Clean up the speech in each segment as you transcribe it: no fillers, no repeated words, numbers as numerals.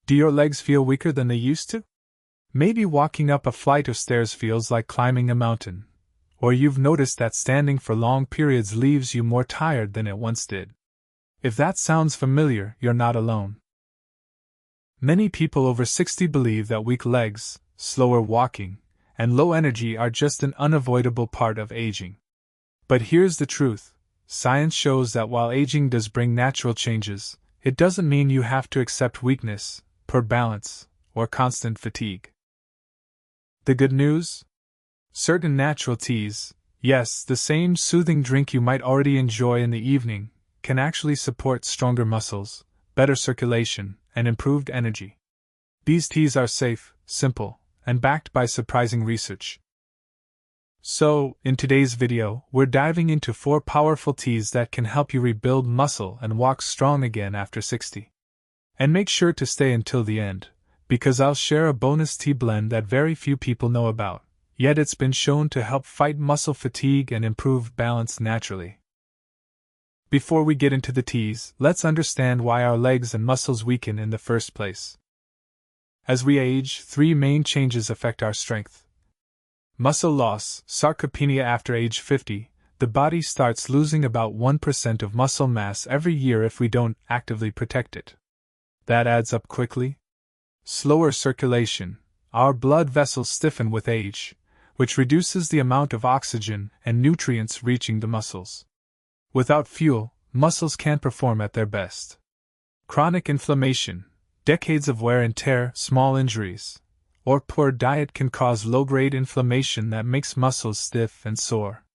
Do your legs feel weaker than they used to? Maybe walking up a flight of stairs feels like climbing a mountain. Or you've noticed that standing for long periods leaves you more tired than it once did. If that sounds familiar, you're not alone. Many people over 60 believe that weak legs, slower walking, and low energy are just an unavoidable part of aging. But here's the truth. Science shows that while aging does bring natural changes, it doesn't mean you have to accept weakness, poor balance, or constant fatigue. The good news? Certain natural teas, yes, the same soothing drink you might already enjoy in the evening, can actually support stronger muscles, better circulation, and improved energy. These teas are safe, simple, and backed by surprising research. So, in today's video, we're diving into 4 powerful teas that can help you rebuild muscle and walk strong again after 60. And make sure to stay until the end, because I'll share a bonus tea blend that very few people know about, yet it's been shown to help fight muscle fatigue and improve balance naturally. Before we get into the teas, let's understand why our legs and muscles weaken in the first place. As we age, 3 main changes affect our strength. Muscle loss, sarcopenia. After age 50, the body starts losing about 1% of muscle mass every year if we don't actively protect it. That adds up quickly. Slower circulation. Our blood vessels stiffen with age, which reduces the amount of oxygen and nutrients reaching the muscles. Without fuel, muscles can't perform at their best. Chronic inflammation. Decades of wear and tear, small injuries, or poor diet can cause low-grade inflammation that makes muscles stiff and sore.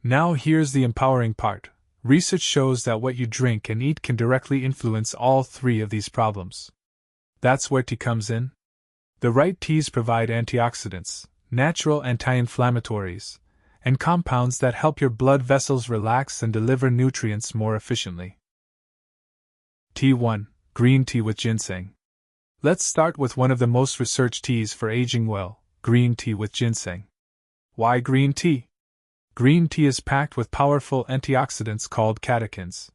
Now here's the empowering part. Research shows that what you drink and eat can directly influence all 3 of these problems. That's where tea comes in. The right teas provide antioxidants, natural anti-inflammatories, and compounds that help your blood vessels relax and deliver nutrients more efficiently. Tea 1. Green tea with ginseng. Let's start with one of the most researched teas for aging well, green tea with ginseng. Why green tea? Green tea is packed with powerful antioxidants called catechins.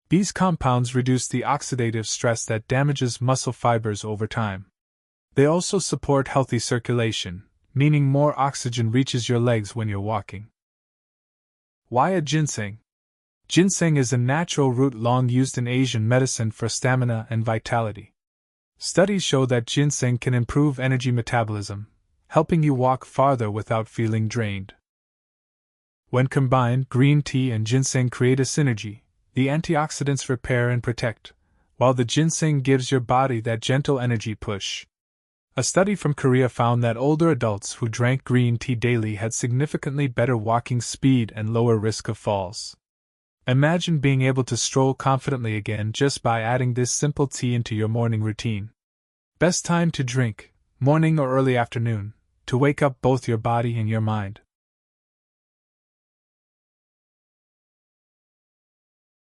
These compounds reduce the oxidative stress that damages muscle fibers over time. They also support healthy circulation, meaning more oxygen reaches your legs when you're walking. Why a ginseng? Ginseng is a natural root long used in Asian medicine for stamina and vitality. Studies show that ginseng can improve energy metabolism, helping you walk farther without feeling drained. When combined, green tea and ginseng create a synergy. The antioxidants repair and protect, while the ginseng gives your body that gentle energy push. A study from Korea found that older adults who drank green tea daily had significantly better walking speed and lower risk of falls. Imagine being able to stroll confidently again just by adding this simple tea into your morning routine. Best time to drink, morning or early afternoon, to wake up both your body and your mind.